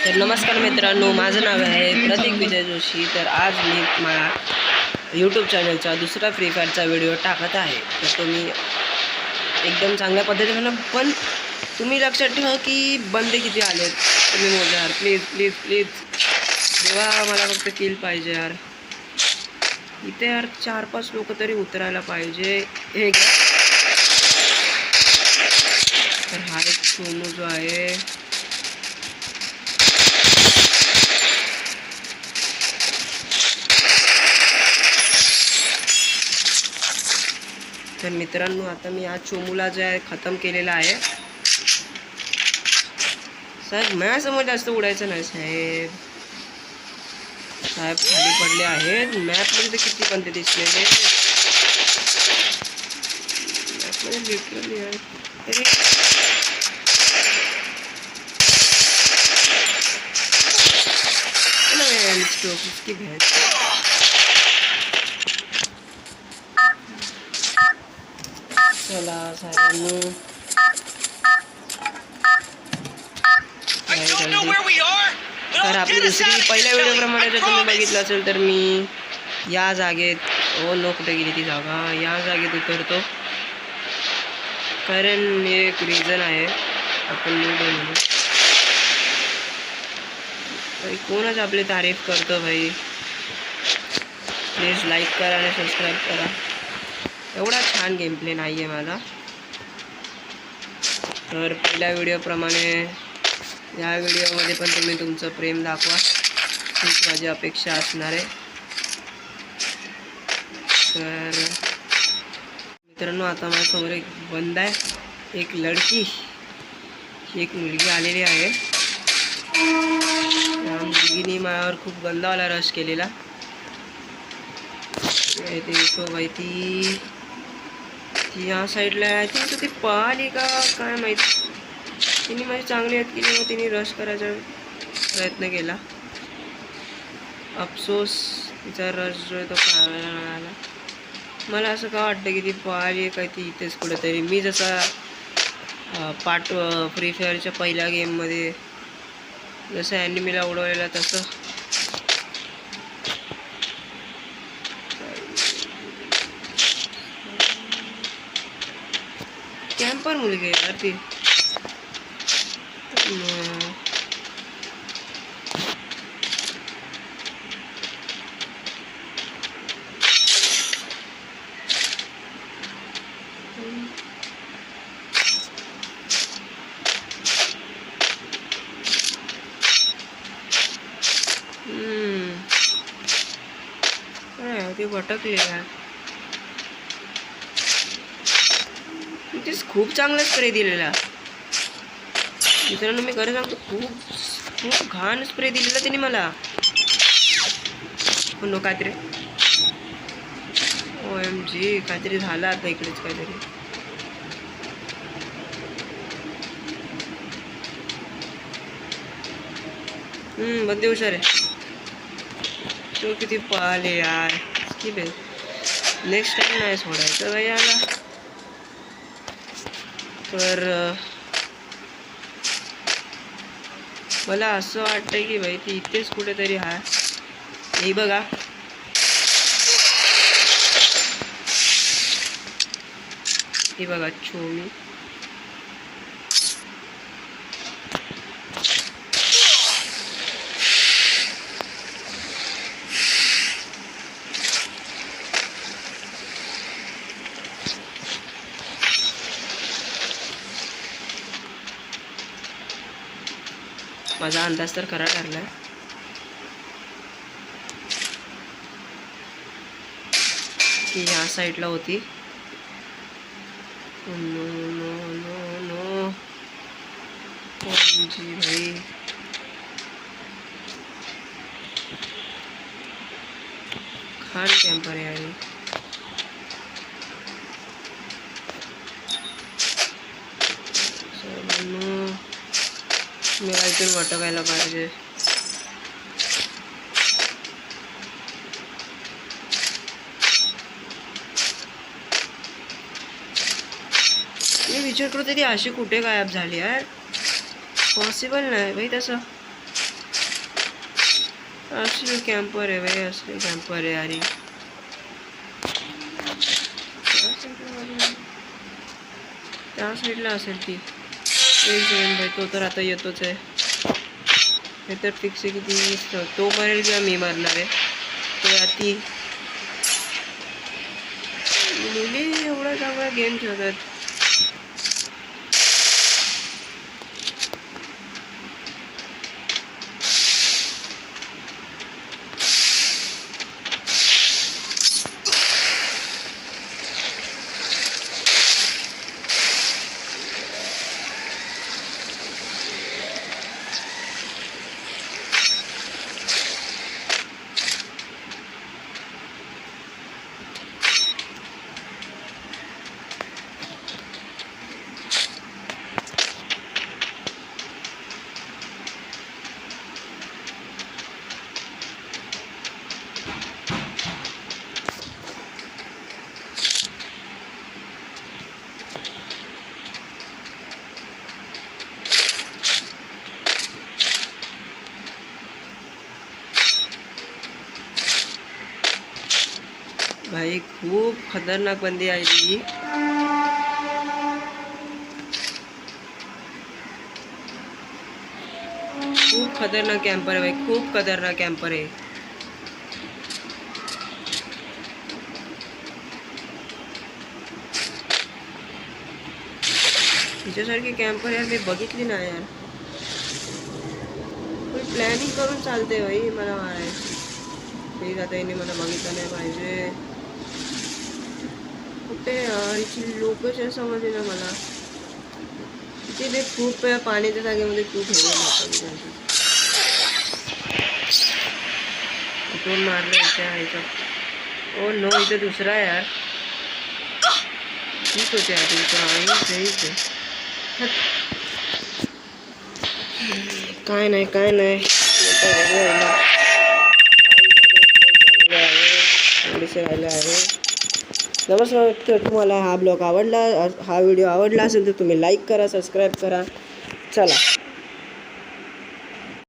तर नमस्कार मित्रांनो, माझं नाव आहे प्रतीक विजय जोशी. तर आज मी माझ्या यूट्यूब चॅनलचा दुसरा फ्री फायरचा व्हिडिओ टाकत आहे. तर तुम्ही एकदम चांगल्या पद्धतीने पण तुम्ही लक्षात ठेवा की बंदे किती आलेत तुम्ही मोजा यार. प्लीज प्लीज प्लीज देवा, मला फक्त किल पाहिजे यार. इथे यार 4-5 लोक तरी उतरायला पाहिजे. हे घ्या. तर हा एक सोनू जो आहे तर मित्रांनो, आता मी या चोमूला जे आहे खतम केलेला आहे. साहेब माझ्यासमोर जास्त उडायचं नाही साहेब. साहेब खाली पडले आहेत. मॅपमध्ये तर किती बंदे दिसलेले. मॅपमध्ये लिटरली आहे तरी इसकी भैंस. चला साहेबांनो, तर आपली दुसरी पहिल्या व्हिडिओप्रमाणे जर तुम्ही बघितलं असेल तर मी या जागेत कुठे गेली ती जागा, या जागेत उतरतो. कारण एक रिझन आहे. आपण म्हणून भाई कोणच आपली तारीफ करतो भाई. प्लीज लाईक करा आणि सबस्क्राईब करा. एवढा छान गेम प्ले नाही आहे माझा. तर पहिल्या व्हिडिओप्रमाणे या व्हिडिओमध्ये पण तुम्ही तुमचं प्रेम दाखवा, हीच माझी अपेक्षा असणार आहे. तर मित्रांनो, आता माझ्यासमोर एक बंद आहे, एक लडकी, एक मुलगी आलेली आहे. त्या मुलगीने माझ्यावर खूप गंदावाला रश केलेला. तो भाई ती या साईडला आय थिंक ती पळाली का काय माहीत. तिने माझी चांगली हात केली व तिने रश करायचा प्रयत्न केला. अफसोस तिचा रश जो आहे तो कळायला मिळाला. मला असं का वाटतं की ती पळाली आहे काय ती इथेच कुठेतरी. मी जसा फ्री फायरच्या पहिल्या गेममध्ये जसं ॲनिमीला उडवलेला तसं कॅम्पर मुलगी आहे यार ती. ती भटकली यार. तिथेच खूप चांगला स्प्रे दिलेला मित्रांनो. मी खरं सांगतो, खूप खूप घाण स्प्रे दिलेला तिने मला. पण काहीतरी OMG काहीतरी झालं आता इकडेच काहीतरी. बंदे हुशार आहे. तो किती पळाले यार. नेक्स्ट टाइम नाही सोडायचं भाई याला. तर मला असं वाटतंय की भाई ती इथेच कुठेतरी आहे. हे बघा, हे बघा चोमी. माझा अंदाज तर खरा ठरला की ह्या साईडला होती. नो नो नो नो जी भाई. खान कॅम्पर आहे यार. मी काहीतरी भटकायला पाहिजे. मी विचार करतो ती अशी कुठे गायब झाली यार. पॉसिबल नाही भाई तसं. असली कॅम्पर आहे भाई, असली कॅम्पर आहे अरे. त्या साईडला असेल ती. एक सेकंड भाई, तो तर आता येतोच आहे. हे तर फिक्स आहे की तो मरेल किंवा मी मारणार आहे. तो अति मुली एवढा चांगला गेम खेळतात. भाई खूप खतरनाक बंदी आहे ही. खूप खतरनाक कॅम्पर आहे भाई, खूप खतरनाक कॅम्पर आहे. तिच्यासारखी कॅम्पर यार मी बघितली ना यार. कोणी प्लॅनिंग करून चालते भाई मला मारायची. प्लीज आता यांनी मला बघितलं नाही पाहिजे. कुठे यार इथली लोकच समजले ना मला. तिथे मी खूप वेळा पाण्याच्या जागेमध्ये खूप हे कुठून मारलं इथे. ओ नो, इथे दुसरा यार. ठीक होते आधी सहीच आहे. काय नाही राहिलं आहे. नमस्कार मित्र, तुम्हाला हा ब्लॉग आवडला, हा व्हिडिओ आवडला असेल तर तुम्ही लाईक करा, सबस्क्राईब करा. चला.